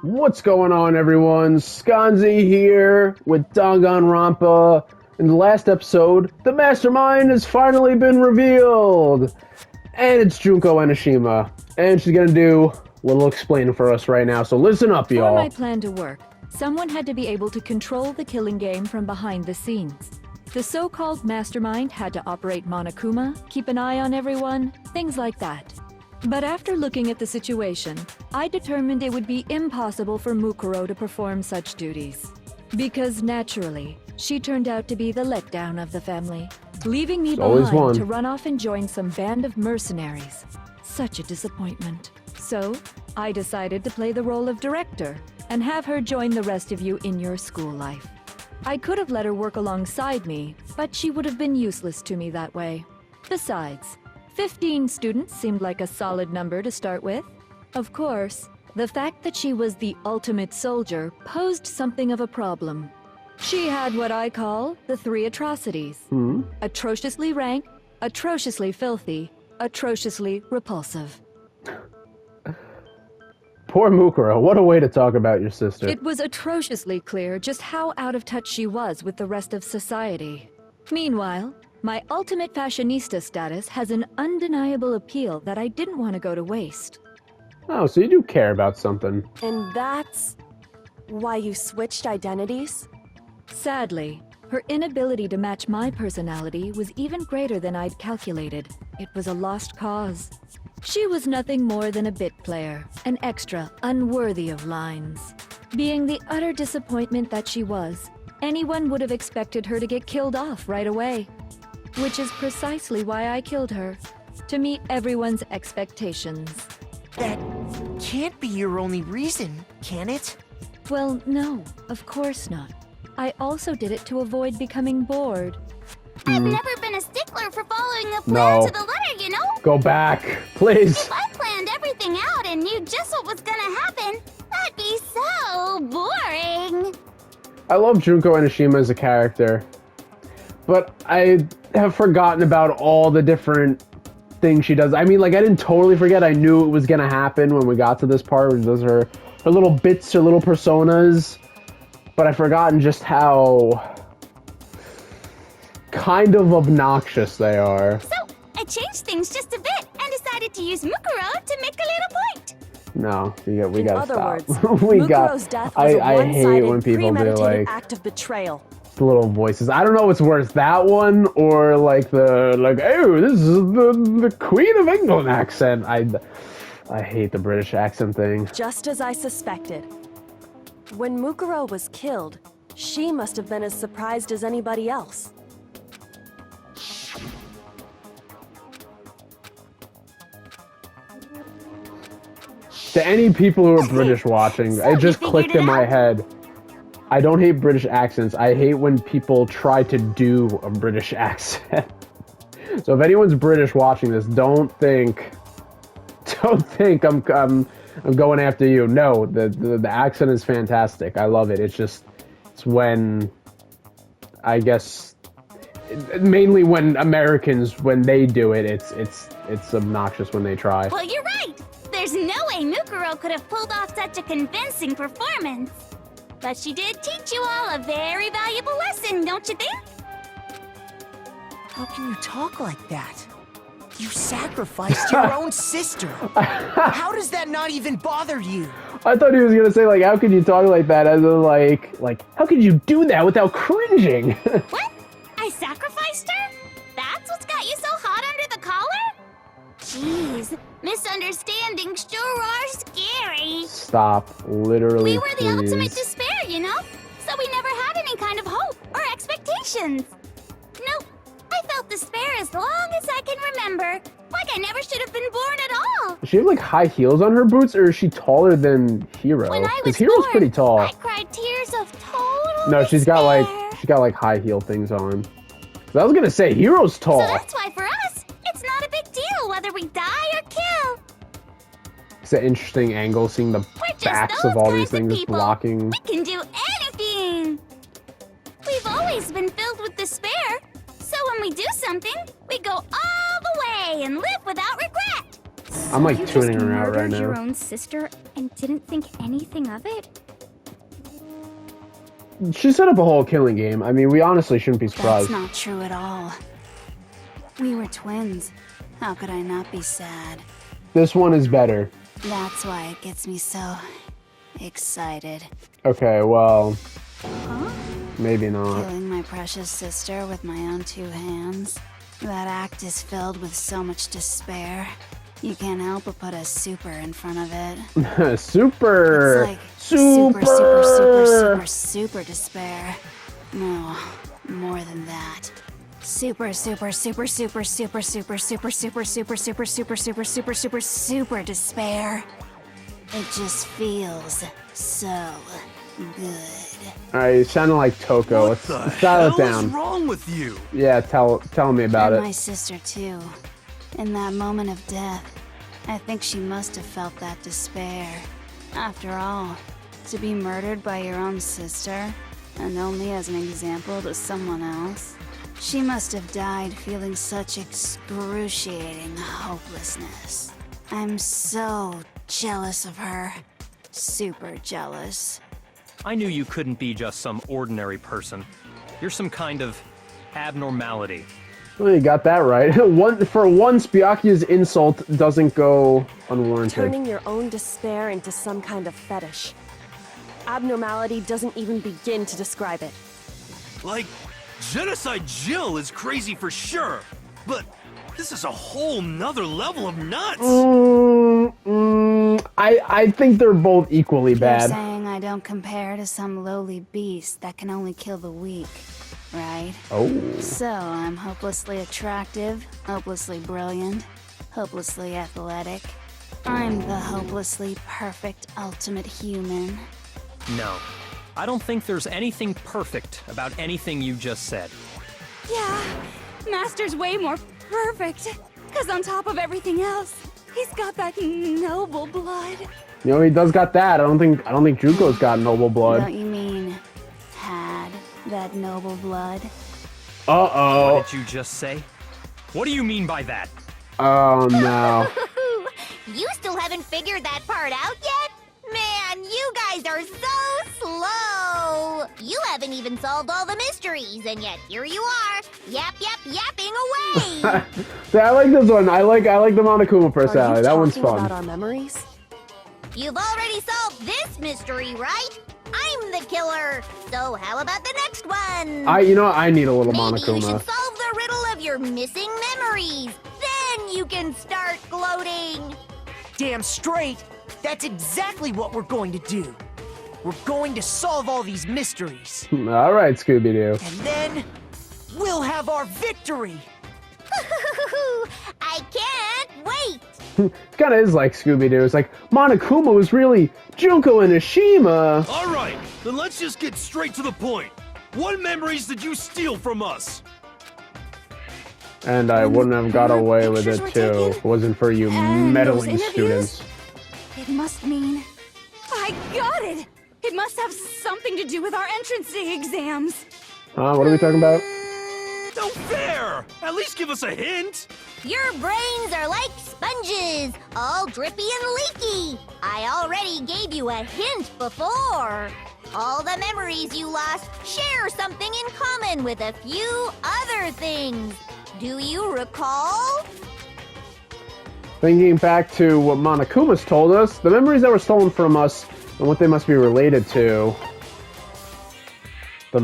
What's going on, everyone? SconzE here with Danganronpa. In the last episode, the mastermind has finally been revealed! And it's Junko Enoshima. And she's gonna do a little explaining for us right now, so listen up, y'all. For my plan to work, someone had to be able to control the killing game from behind the scenes. The so-called mastermind had to operate Monokuma, keep an eye on everyone, things like that. But after looking at the situation, I determined it would be impossible for Mukuro to perform such duties. Because naturally, she turned out to be the letdown of the family, leaving me behind to run off and join some band of mercenaries. Such a disappointment. So, I decided to play the role of director and have her join the rest of you in your school life. I could have let her work alongside me, but she would have been useless to me that way. Besides, 15 students seemed like a solid number to start with. Of course, the fact that she was the ultimate soldier posed something of a problem. She had what I call the three atrocities. Atrociously rank, atrociously filthy, atrociously repulsive. Poor Mukuro, what a way to talk about your sister. It was atrociously clear just how out of touch she was with the rest of society. Meanwhile, my ultimate fashionista status has an undeniable appeal that I didn't want to go to waste. Oh, so you do care about something. And that's why you switched identities? Sadly, her inability to match my personality was even greater than I'd calculated. It was a lost cause. She was nothing more than a bit player, an extra unworthy of lines. Being the utter disappointment that she was, anyone would have expected her to get killed off right away. Which is precisely why I killed her, to meet everyone's expectations. That can't be your only reason, can it? Well, no, of course not. I also did it to avoid becoming bored. I've never been a stickler for following a plan to the letter, you know? Go back, please. If I planned everything out and knew just what was gonna happen, that'd be so boring. I love Junko Enoshima as a character, but I have forgotten about all the different things she does. I mean, like, I didn't totally forget. I knew it was gonna happen when we got to this part, where those are her little bits, her little personas, but I've forgotten just how kind of obnoxious they are. So, I changed things just a bit and decided to use Mukuro to make a little point. No, we gotta stop. Words, we Mukuro's death was a I hate when one-sided, people do premeditated like act of betrayal. the little voices. I don't know what's worse, that one or like the oh, this is the Queen of England accent. I hate the British accent thing. Just as I suspected. When Mukuro was killed, she must have been as surprised as anybody else. To any people who are British watching, So it just you clicked figured in it my out? head. I don't hate British accents. I hate when people try to do a British accent. So if anyone's British watching this, don't think I'm going after you. No, the accent is fantastic. I love it. It's when, I guess, mainly when Americans, when they do it, it's obnoxious when they try. Well, you're right. There's no way Mukuro could have pulled off such a convincing performance. But she did teach you all a very valuable lesson, don't you think? How can you talk like that? You sacrificed your own sister. How does that not even bother you? I thought he was gonna say, like, how could you talk like that? As in, like, how could you do that without cringing? What? I sacrificed her? That's what's got you so hot under the collar? Jeez, misunderstandings sure are scary. Stop, literally. We were the please. ultimate despair, you know? So we never had any kind of hope or expectations. Nope, I felt despair as long as I can remember. Like I never should have been born at all. Does she have, like, high heels on her boots, or is she taller than Hero? When I was Because Hero's born, pretty tall. I cried tears of total No, she's got despair. like high heel things on. 'Cause I was gonna say Hero's tall. So that's why for us, it's not a big deal whether we die or kill. It's an interesting angle, seeing the We're just backs those of all these kinds of things people. blocking. We can do anything. We've always been filled with despair. So when we do something, we go all the way and live without regret. I'm like You just tuning her out right murdered your now. own sister and didn't think anything of it? She set up a whole killing game. I mean, we honestly shouldn't be That's surprised. not true at all. We were twins. How could I not be sad? This one is better. That's why it gets me so excited. Okay, well, maybe not. Killing my precious sister with my own two hands. That act is filled with so much despair. You can't help but put a super in front of it. Super! It's like super despair. No, more than that. Super despair. It just feels so good. Alright, you sounded like Toko. Let's dial it What is down. wrong with you? Yeah, tell me about And my it. sister too. In that moment of death, I think she must have felt that despair. After all, to be murdered by your own sister, and only as an example to someone else, she must have died feeling such excruciating hopelessness. I'm so jealous of her. Super jealous. I knew you couldn't be just some ordinary person. You're some kind of abnormality. Well, you got that right. For once, Byakuya's insult doesn't go unwarranted. Turning your own despair into some kind of fetish. Abnormality doesn't even begin to describe it. Like, Genocide Jill is crazy for sure, but this is a whole nother level of nuts! I think they're both equally You're bad. saying I don't compare to some lowly beast that can only kill the weak, right? Oh. So I'm hopelessly attractive, hopelessly brilliant, hopelessly athletic. I'm the hopelessly perfect ultimate human. No. I don't think there's anything perfect about anything you just said. Yeah, Master's way more perfect. Cause on top of everything else, he's got that noble blood. You know, he does got that. I don't think Junko's got noble blood. Don't you mean had that noble blood? Uh-oh. What did you just say? What do you mean by that? Oh, no. You still haven't figured that part out yet? Man, you guys are so slow! You haven't even solved all the mysteries, and yet here you are, yapping away! Yeah, I like this one. I like the Monokuma Are you personality. That one's talking fun. about our memories? You've already solved this mystery, right? I'm the killer, so how about the next one? I need a little Maybe you Monokuma. should solve the riddle of your missing memories. Then you can start gloating. Damn straight! That's exactly what we're going to do. We're going to solve all these mysteries. All right, Scooby-Doo. And then, we'll have our victory! I can't wait. It kind of is like Scooby-Doo. It's like, Monokuma was really Junko and Ashima. Alright, then let's just get straight to the point. What memories did you steal from us? And I wouldn't have got away with pictures it, were too, taken, if it wasn't for you and those meddling interviews? students. It must mean... I got it! It must have something to do with our entrance exams. What are we talking about? No fair! At least give us a hint! Your brains are like sponges, all drippy and leaky. I already gave you a hint before. All the memories you lost share something in common with a few other things. Do you recall? Thinking back to what Monokuma's told us, the memories that were stolen from us and what they must be related to. The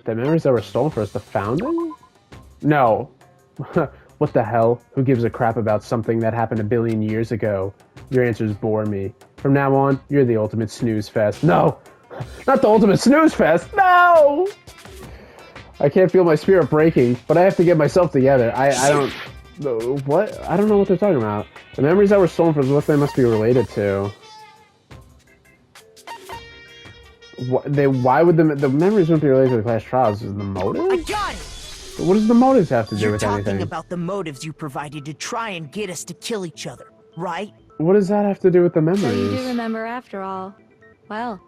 memories that were stolen from us, the founding? No. What the hell? Who gives a crap about something that happened a billion years ago? Your answers bore me. From now on, you're the ultimate snooze fest. No! Not the ultimate snooze fest! No! I can't feel my spirit breaking, but I have to get myself together. I don't... What? I don't know what they're talking about. The memories that were stolen from us, what they must be related to. Why would the memories wouldn't be related to the class trials? Is the motive? I got it! What does the motives have to do You're with talking anything? about the motives you provided to try and get us to kill each other, right? What does that have to do with the So you do memories? remember after all. Well,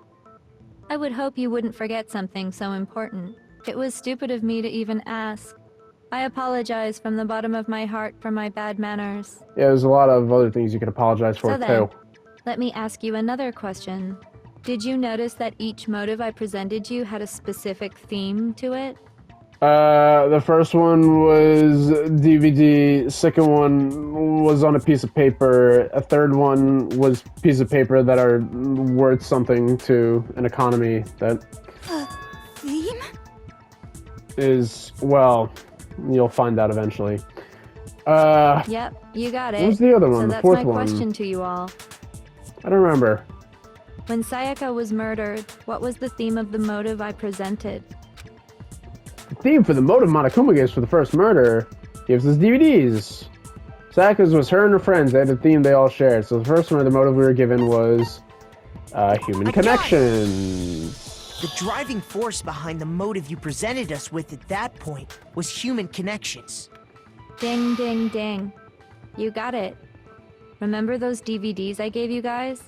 I would hope you wouldn't forget something so important. It was stupid of me to even ask. I apologize from the bottom of my heart for my bad manners. Yeah, there's a lot of other things you could apologize for, So then, too. let me ask you another question. Did you notice that each motive I presented you had a specific theme to it? The first one was DVD, second one was on a piece of paper, a third one was piece of paper that are worth something to an economy that Theme? is, well, you'll find out eventually. Yep, you got it. What was the other one, So the that's fourth my one? question to you all. I don't remember. When Sayaka was murdered, what was the theme of the motive I presented? The theme for the motive Monokuma gives for the first murder gives us DVDs. Sayaka's was her and her friends. They had a theme they all shared. So the first murder motive we were given was human connections. The driving force behind the motive you presented us with at that point was human connections. Ding, ding, ding. You got it. Remember those DVDs I gave you guys?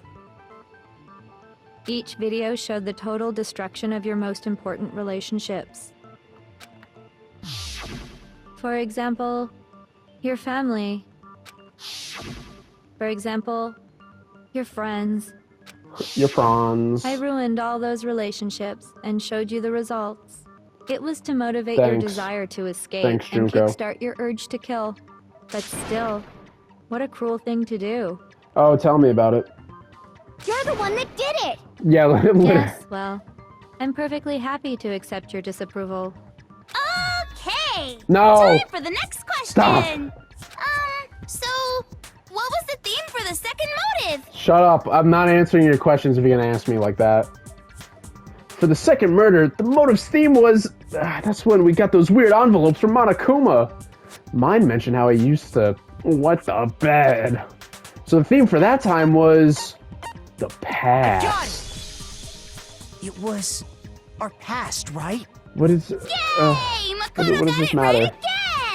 Each video showed the total destruction of your most important relationships. For example, your family. For example, your friends. Your prawns. I ruined all those relationships and showed you the results. It was to motivate your Thanks. desire to escape Thanks, and Junko. kickstart your urge to kill. But still, what a cruel thing to do. Oh, tell me about it. You're the one that did it! Yeah, literally. Yes, well, I'm perfectly happy to accept your disapproval. Okay! No! Time for the next question! Stop. So, what was the theme for the second motive? Shut up. I'm not answering your questions if you're gonna ask me like that. For the second murder, the motive's theme was... that's when we got those weird envelopes from Monokuma. Mine mentioned how I used to wet the bed. So the theme for that time was... the past. Got it! It was our past, right? What is... Yay! what Makoto does got this it right matter?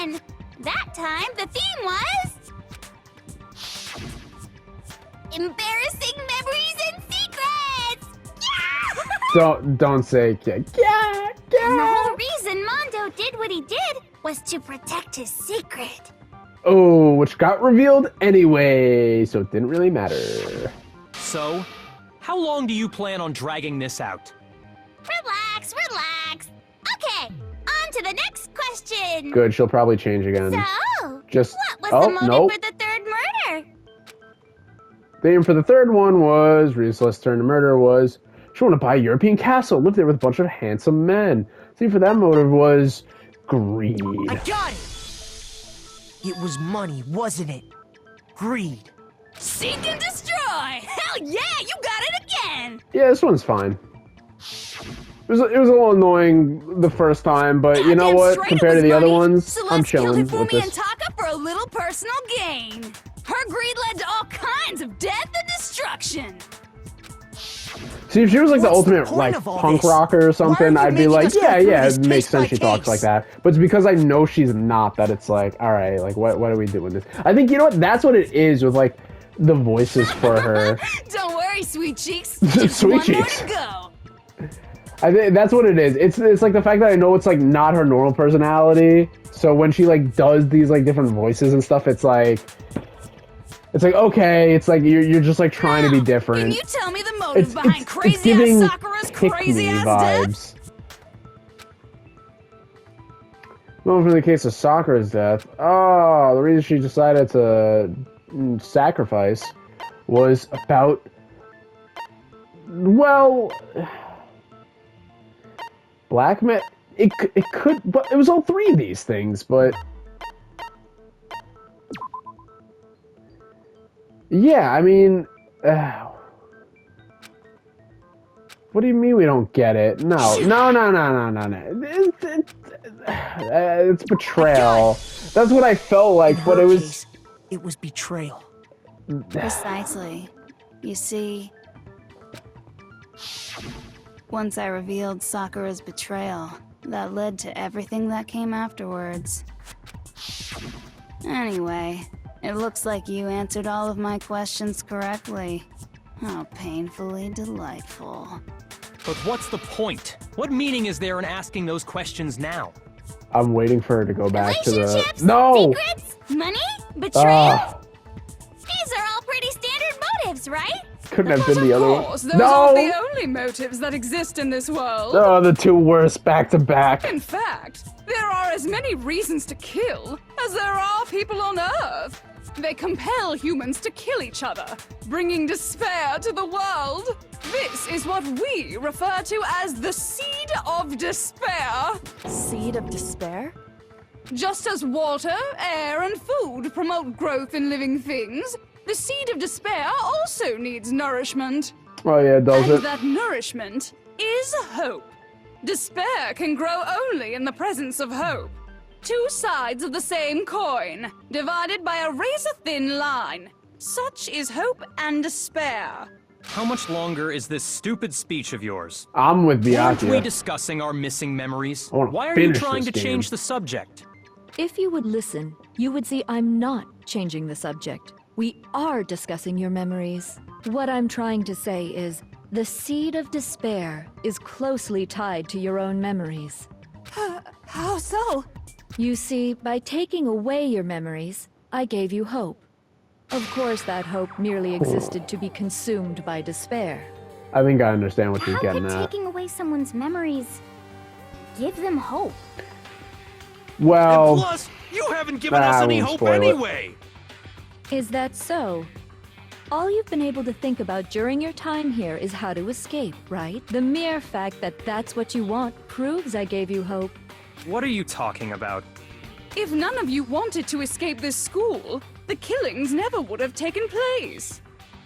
again! That time, the theme was... embarrassing memories and secrets! Yeah! Don't say... Yeah, And the whole reason Mondo did what he did was to protect his secret. Oh, which got revealed anyway, so it didn't really matter. So, how long do you plan on dragging this out? Relax, relax. Okay, on to the next question. Good, she'll probably change again. So, Just... what was oh, the motive nope. for the third murder? Theme for the third one was... Ruthless turn to murder was... She wanted to buy a European castle, live there with a bunch of handsome men. Theme for that motive was... greed. I got it! It was money, wasn't it? Greed. Seek and destroy! Hell yeah, you got it again! Yeah, this one's fine. It was a little annoying the first time, but you know Goddamn what? straight Compared it to the was other money. ones, So I'm let's kill chilling with Hifumi and this. Taka for a little personal gain. Her greed led to all kinds of death and destruction. See, if she was like the What's the ultimate point like of all punk this? rocker or something, Why are you I'd be making like, us go yeah, through yeah, this it makes case by sense she talks case? like that. But it's because I know she's not that it's like, all right, like what are we doing this? I think you know what? That's what it is with like the voices for her. Don't worry, sweet cheeks. Just Sweet one cheeks. more to go. I think that's what it is. It's like the fact that I know it's like not her normal personality. So when she like does these like different voices and stuff, it's like okay, it's like you're just like trying to be different. Can you tell me the motive behind crazy giving ass Sakura's pick crazy me ass death? vibes. Well, for the case of Sakura's death, the reason she decided to sacrifice was about, well, blackmail. It could, but it was all three of these things, but yeah, I mean, what do you mean we don't get it? No. It's betrayal. That's what I felt like, In but her it was... case, it was betrayal. Precisely. You see, once I revealed Sakura's betrayal, that led to everything that came afterwards. Anyway, it looks like you answered all of my questions correctly. How painfully delightful. But what's the point? What meaning is there in asking those questions now? I'm waiting for her to go back to the... Relationships, No! secrets, money, betrayal. Ah, These are all pretty standard motives, right? couldn't have been the other one. Those aren't the No! only motives that exist in this world. Oh, the two worst back to back. In fact, there are as many reasons to kill as there are people on Earth. They compel humans to kill each other, bringing despair to the world. This is what we refer to as the seed of despair. Seed of despair? Just as water, air, and food promote growth in living things, the seed of despair also needs nourishment. Oh yeah, does And it? that nourishment is hope. Despair can grow only in the presence of hope. Two sides of the same coin, divided by a razor-thin line. Such is hope and despair. How much longer is this stupid speech of yours? I'm with Aren't we Byakuya. discussing our missing memories? I wanna Why are you finish trying this to game. change the subject? If you would listen, you would see I'm not changing the subject. We are discussing your memories. What I'm trying to say is, the seed of despair is closely tied to your own memories. How so? You see, by taking away your memories, I gave you hope. Of course, that hope merely existed to be consumed by despair. I think I understand what she's How getting could at. taking away someone's memories give them hope? And Well, plus, you haven't given us I any won't hope spoil it. anyway. Is that so? All you've been able to think about during your time here is how to escape, right? The mere fact that that's what you want proves I gave you hope. What are you talking about? If none of you wanted to escape this school, the killings never would have taken place.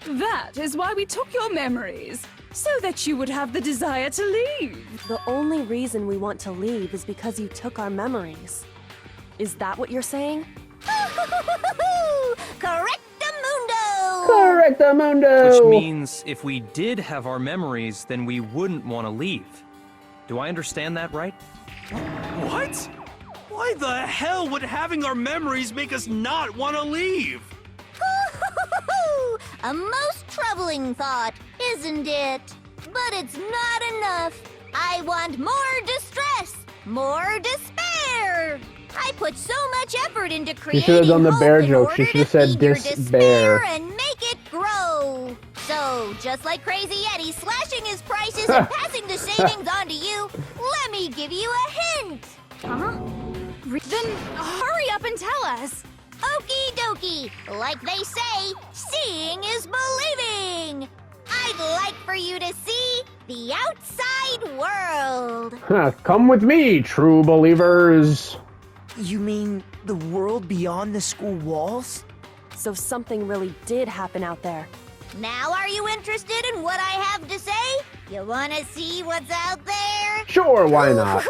That is why we took your memories, so that you would have the desire to leave. The only reason we want to leave is because you took our memories. Is that what you're saying? Correctamundo! Correctamundo! Which means if we did have our memories, then we wouldn't want to leave. Do I understand that right? What? Why the hell would having our memories make us not want to leave? A most troubling thought, isn't it? But it's not enough. I want more distress, more despair. I put so much effort into creating should have done the hope bear in joke. She order should have to said feed your despair. despair and make it grow. So, just like Crazy Eddie slashing his prices and passing the savings on to you, let me give you a hint. Huh? Then hurry up and tell us. Okie dokie. Like they say, seeing is believing. I'd like for you to see the outside world. Huh, come with me, true believers. You mean the world beyond the school walls? So something really did happen out there. Now are you interested in what I have to say? You wanna see what's out there? Sure, why not?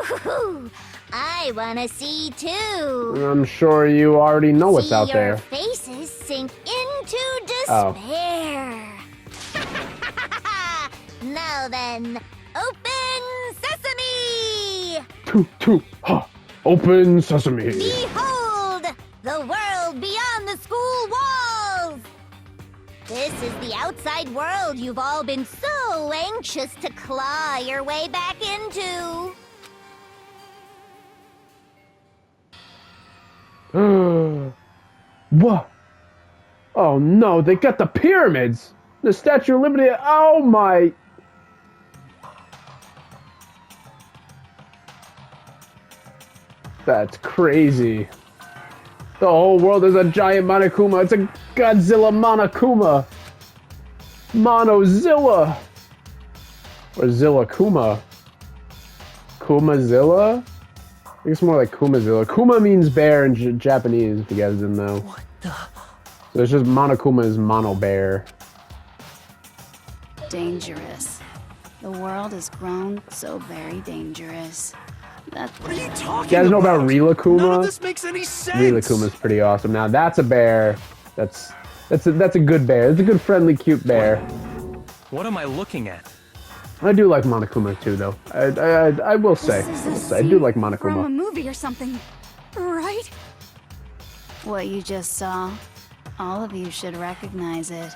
I wanna see too. I'm sure you already know what's See out your there. faces sink into Oh. despair. Now then, open sesame! Open sesame. Behold, the world beyond the school walls! This is the outside world you've all been so anxious to claw your way back into. What? Oh no, they got the pyramids! The Statue of Liberty, oh my... That's crazy. The whole world is a giant Monokuma. It's a Godzilla Monokuma. Monozilla. Or Zilla Kuma. Kumazilla? I think it's more like Kumazilla. Kuma means bear in Japanese, if you guys didn't know. What the? So it's just Monokuma is mono bear. Dangerous. The world has grown so very dangerous. That's What are you talking You guys know about None of Rilakuma? this makes any sense. Rilakuma's pretty awesome. Now that's a bear. That's a good bear. It's a good, friendly, cute bear. What am I looking at? I do like Monokuma too, though. I will say, I do like From a Monokuma. movie or something, right? what you just saw. All of you should recognize it.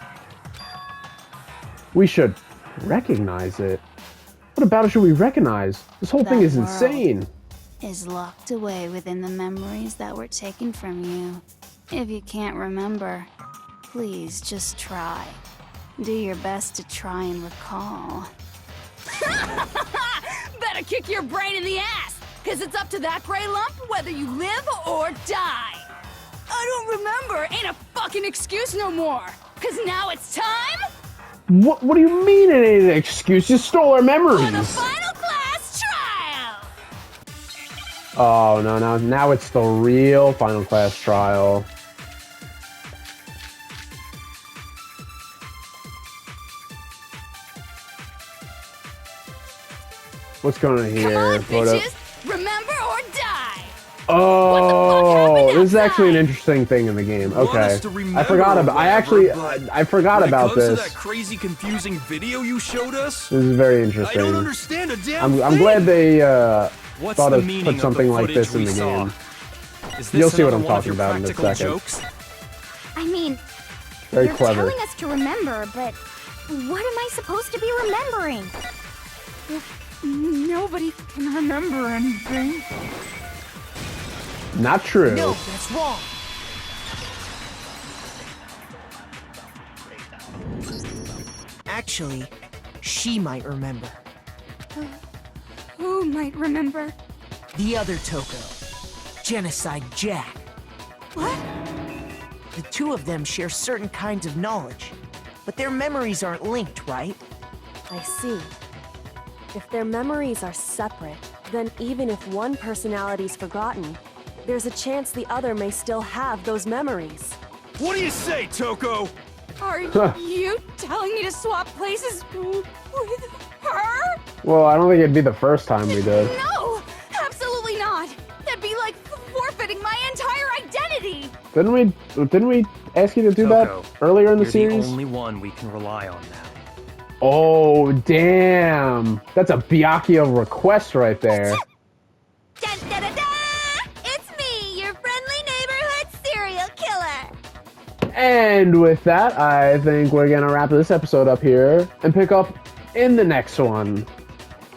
We should recognize it. What about it should we recognize? This whole thing That is world. insane. is locked away within the memories that were taken from you. If you can't remember, please just try. Do your best to try and recall. Better kick your brain in the ass, because it's up to that gray lump whether you live or die. I don't remember. Ain't a fucking excuse no more, because now it's time What do you mean it ain't an excuse? You stole our memories! for the final class trial. Oh, no, now it's the real final class trial. What's going on here? Come on, What up? bitches. Remember or die. Oh, happened this is actually an outside? interesting thing in the game. Want Okay, us to I forgot remember about. or whatever, I forgot when about it comes this. to that crazy, confusing video you showed us, This is very I interesting. don't understand a damn I'm thing. glad they What's thought the of meaning put of something the like footage this in we the saw? game. Is this You'll see what another I'm one of talking your about in a practical second. jokes? I mean, Very you're clever. telling us to remember, but what am I supposed to be remembering? Nobody can remember anything. Not true. No, that's wrong. Actually, she might remember. Who might remember? The other Toko. Genocide Jack. What? The two of them share certain kinds of knowledge, but their memories aren't linked, right? I see. If their memories are separate, then even if one personality's forgotten, there's a chance the other may still have those memories. What do you say, Toko? Are you telling me to swap places with her? Well, I don't think it'd be the first time we did. No, absolutely not. That'd be like forfeiting my entire identity. Didn't we ask you to do Toko, that earlier in the You're series? the only one we can rely on now. Oh, damn. That's a Byakuya request right there. Dun, da, da, da! It's me, your friendly neighborhood serial killer. And with that, I think we're gonna wrap this episode up here and pick up in the next one.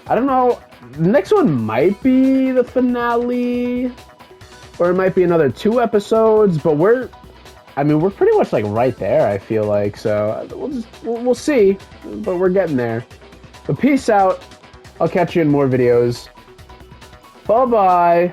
I don't know. The next one might be the finale, or it might be another 2 episodes. But we're pretty much like right there. I feel like so. We'll see, but we're getting there. But peace out. I'll catch you in more videos. Bye bye.